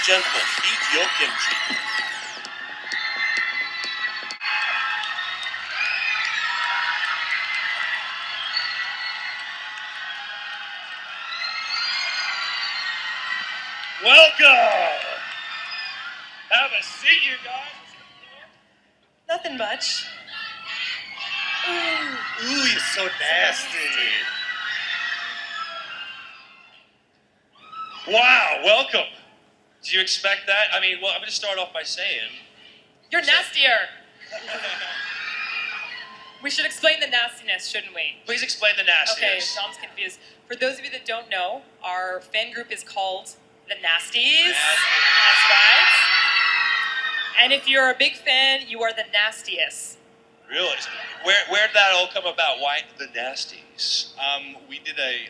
gentlemen, eat your kimchi. Welcome! Have a seat, you guys. Nothing much. Ooh, you're so nasty. Wow, welcome. Did you expect that? I mean, well, I'm going to start off by saying... You're nastier. We should explain the nastiness, shouldn't we? Please explain the nastiness. Okay, Dom's confused. For those of you that don't know, our fan group is called The Nasties. That's right. And if you're a big fan, you are the nastiest. Really? Where did that all come about? Why the nasties? We did a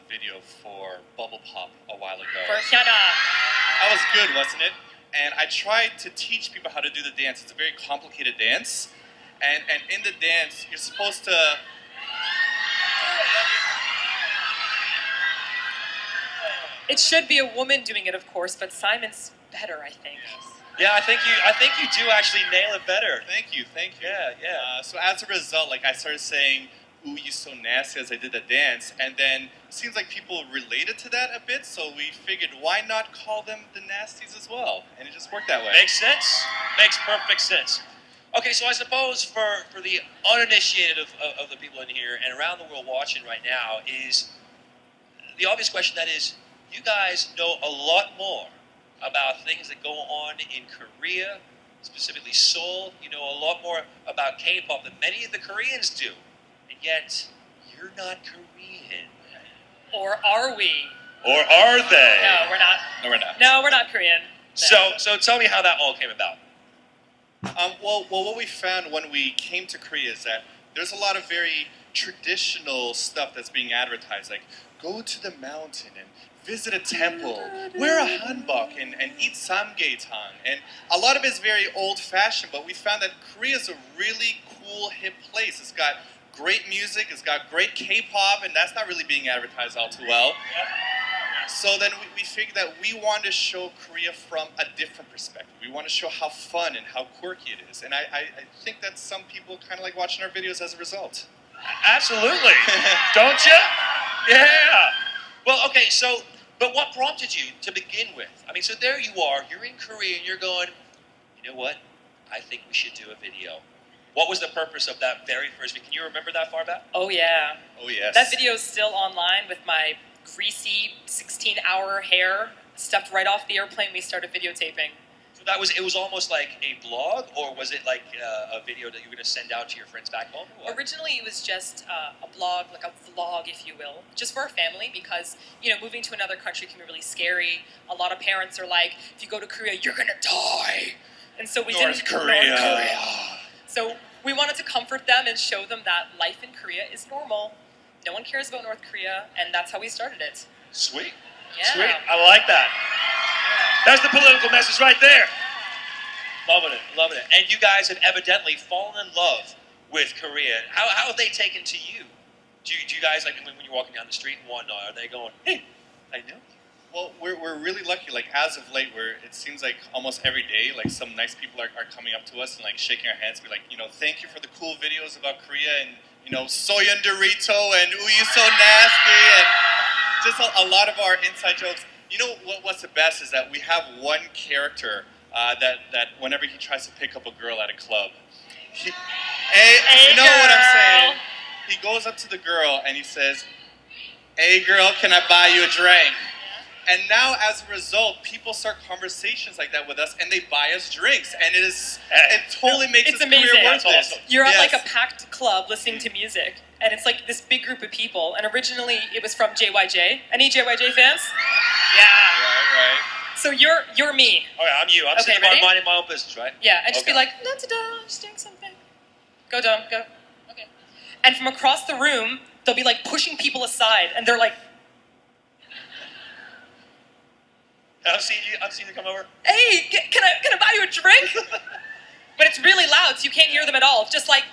video for Bubble Pop a while ago. For Hyuna. That was good, wasn't it? And I tried to teach people how to do the dance. It's a very complicated dance. And in the dance, you're supposed to... It should be a woman doing it, of course, but Simon's better, I think. Yes. Yeah, I think you do actually nail it better. Thank you. Yeah. So as a result, like I started saying, "Ooh, you so nasty" as I did the dance, and then it seems like people related to that a bit. So we figured, why not call them the nasties as well? And it just worked that way. Makes sense. Makes perfect sense. Okay, so I suppose for the uninitiated of the people in here and around the world watching right now is the obvious question that is, you guys know a lot more about things that go on in Korea, specifically Seoul. You know a lot more about K-pop than many of the Koreans do. And yet, you're not Korean. Or are we? Or are they? No, we're not. No, we're not. No, we're not Korean. No. So tell me how that all came about. Well, what we found when we came to Korea is that there's a lot of very traditional stuff that's being advertised, like go to the mountain and visit a temple, wear a hanbok, and eat samgyeopsal. And a lot of it is very old-fashioned, but we found that Korea is a really cool, hip place. It's got great music, it's got great K-pop, and that's not really being advertised all too well. So then we figured that we want to show Korea from a different perspective. We want to show how fun and how quirky it is. And I think that some people kind of like watching our videos as a result. Absolutely. Don't you? Yeah. Well, okay, so, but what prompted you to begin with? I mean, so there you are, you're in Korea, and you're going, you know what? I think we should do a video. What was the purpose of that very first video? Can you remember that far back? Oh, yeah. Oh, yes. That video is still online with my greasy 16-hour hair stuffed right off the airplane we started videotaping. So it was almost like a blog, or was it like a video that you were going to send out to your friends back home? Or what? Originally, it was just a blog, like a vlog, if you will, just for our family, because, you know, moving to another country can be really scary. A lot of parents are like, if you go to Korea, you're going to die. And so we North Korea. So we wanted to comfort them and show them that life in Korea is normal. No one cares about North Korea, and that's how we started it. Sweet. Yeah. Sweet. I like that. That's the political message right there. Loving it. And you guys have evidently fallen in love with Korea. How have they taken to you? Do you guys, like, when you're walking down the street and whatnot, are they going, hey, I know you? Well, we're really lucky. Like, as of late, it seems like almost every day, like, some nice people are coming up to us and, like, shaking our hands, be like, you know, thank you for the cool videos about Korea, and, you know, soyan Dorito, and ooh, you so nasty, and just a lot of our inside jokes. You know what's the best is that we have one character that whenever he tries to pick up a girl at a club, you know what I'm saying? He goes up to the girl and he says, "Hey girl, can I buy you a drink?" And now, as a result, people start conversations like that with us, and they buy us drinks, and it totally makes It's this amazing. career worth That's it. awesome. You're at Yes. like a packed club listening to music, and it's like this big group of people, and originally it was from JYJ. Any JYJ fans? Yeah. Right. So you're me. Oh, yeah, I'm you. I'm sitting ready? minding my own business, right? Yeah, and just Okay. be like, not to just doing something. Go, Dom, go. Okay. And from across the room, they'll be like pushing people aside, and they're like, I've seen you come over. hey, can I buy you a drink? But it's really loud, so you can't hear them at all. It's just like,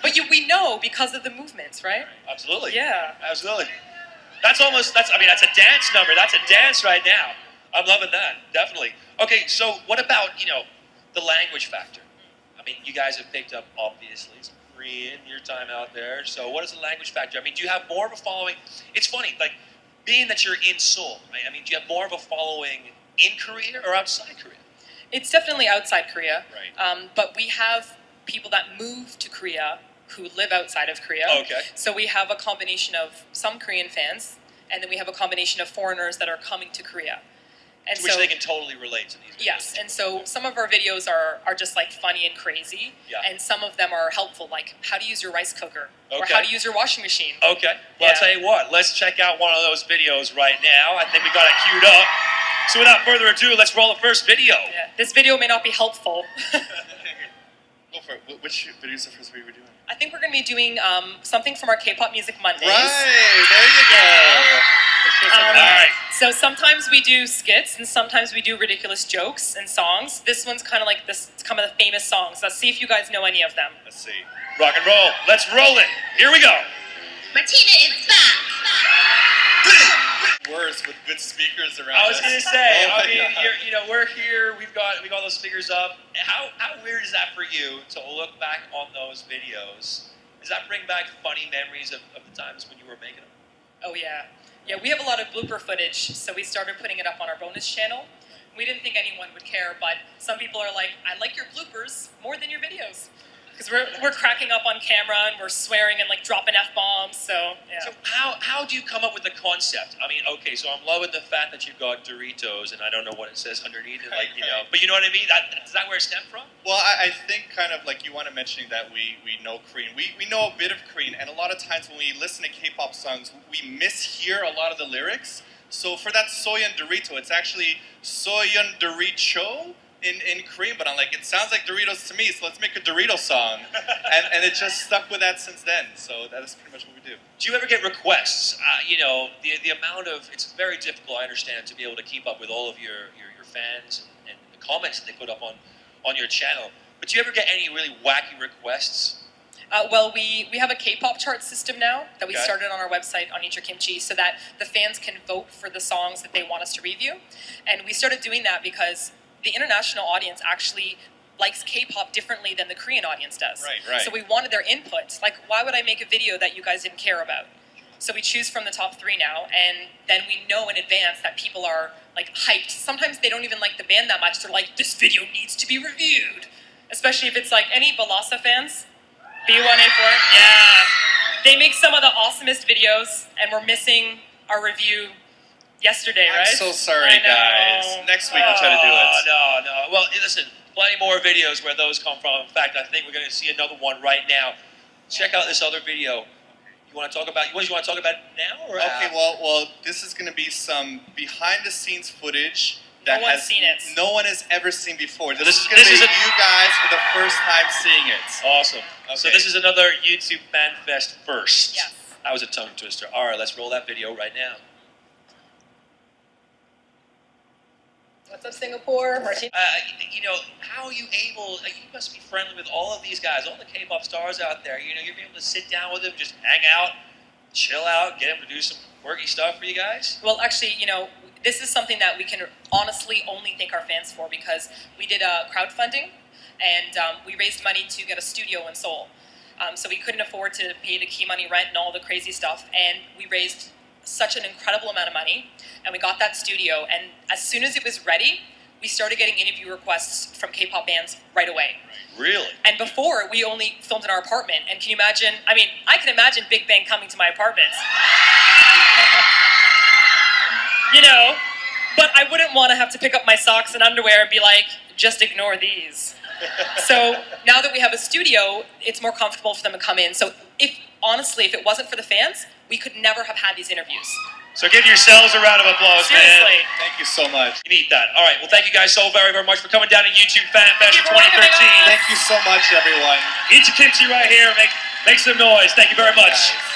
but we know because of the movements, right? Absolutely. Yeah. Absolutely. That's a dance number. That's a dance right now. I'm loving that, definitely. Okay, so what about, the language factor? I mean, you guys have picked up, obviously, some Korean, your time out there. So what is the language factor? I mean, do you have more of a following? It's funny, like, being that you're in Seoul, right? I mean, do you have more of a following in Korea or outside Korea? It's definitely outside Korea. Right. But we have people that move to Korea who live outside of Korea. Okay. So we have a combination of some Korean fans, and then we have a combination of foreigners that are coming to Korea. And Which so, they can totally relate to these videos. Yes, and so some of our videos are just like funny and crazy, and some of them are helpful, like how to use your rice cooker, or how to use your washing machine. Okay, well I'll tell you what, let's check out one of those videos right now. I think we got it queued up. So without further ado, let's roll the first video. Yeah. This video may not be helpful. Go for it. Which video is the first video we're doing? I think we're going to be doing something from our K-pop Music Mondays. Right, there you go. All right. So sometimes we do skits, and sometimes we do ridiculous jokes and songs. This one's kind of like some of the famous songs. Let's see if you guys know any of them. Let's see. Rock and roll. Let's roll it. Here we go. Martina is back. Worse with good speakers around. I was going to say, Oh I mean, God. we're here. We've got those speakers up. How weird is that for you to look back on those videos? Does that bring back funny memories of the times when you were making them? Oh yeah. Yeah, we have a lot of blooper footage, so we started putting it up on our bonus channel. We didn't think anyone would care, but some people are like, I like your bloopers more than your videos. Because we're cracking up on camera, and we're swearing and like dropping F-bombs, so yeah. So how do you come up with the concept? I mean, okay, so I'm loving the fact that you've got Doritos, and I don't know what it says underneath it, like, but you know what I mean? Is that where it stemmed from? Well, I think kind of like you want to mention that we know Korean. We know a bit of Korean, and a lot of times when we listen to K-pop songs, we mishear a lot of the lyrics. So for that Soyeon Dorito, it's actually Soyeon Dorito in Korean, but I'm like, it sounds like Doritos to me, so let's make a Dorito song. and it just stuck with that since then, so that is pretty much what we do. Do you ever get requests? The amount of, it's very difficult, I understand, to be able to keep up with all of your fans and the comments that they put up on your channel. But do you ever get any really wacky requests? Well, we have a K-pop chart system now that we started on our website on Kimchi, so that the fans can vote for the songs that they want us to review. And we started doing that because the international audience actually likes K-pop differently than the Korean audience does. Right. So we wanted their input. Like, why would I make a video that you guys didn't care about? So we choose from the top 3 now, and then we know in advance that people are like hyped. Sometimes they don't even like the band that much. They're like, this video needs to be reviewed. Especially if it's like any Balasa fans. B1A4, yeah. They make some of the awesomest videos, and we're missing our review yesterday, right? I'm so sorry, guys. Next week we'll try to do it. No. Well, listen, plenty more videos where those come from. In fact, I think we're going to see another one right now. Check out this other video. You want to talk about? What do you want to talk about now? Or Okay, well, this is going to be some behind-the-scenes footage that no one's seen it. No one has ever seen before. This is going to be you guys for the first time seeing it. Awesome. Okay. So this is another YouTube Fanfest first. Yes. That was a tongue twister. All right, let's roll that video right now. What's up, Singapore? Martina? How are you able, you must be friendly with all of these guys, all the K-pop stars out there. You're able to sit down with them, just hang out, chill out, get them to do some quirky stuff for you guys? Well, actually, this is something that we can honestly only thank our fans for, because we did a crowdfunding, and we raised money to get a studio in Seoul. So we couldn't afford to pay the key money rent and all the crazy stuff, and we raised such an incredible amount of money, and we got that studio, and as soon as it was ready, we started getting interview requests from K-pop bands right away. Really? And before, we only filmed in our apartment, and can you imagine, I can imagine Big Bang coming to my apartment. But I wouldn't want to have to pick up my socks and underwear and be like, just ignore these. So now that we have a studio, it's more comfortable for them to come in. So honestly, if it wasn't for the fans, we could never have had these interviews. So give yourselves a round of applause, Seriously. man. Thank you so much. You need that. All right, well, thank you guys so very, very much for coming down to YouTube Fanfest Thank you for having 2013. us. Thank you so much, everyone. Eat your kimchi right here. Make some noise. Thank you very much. Guys.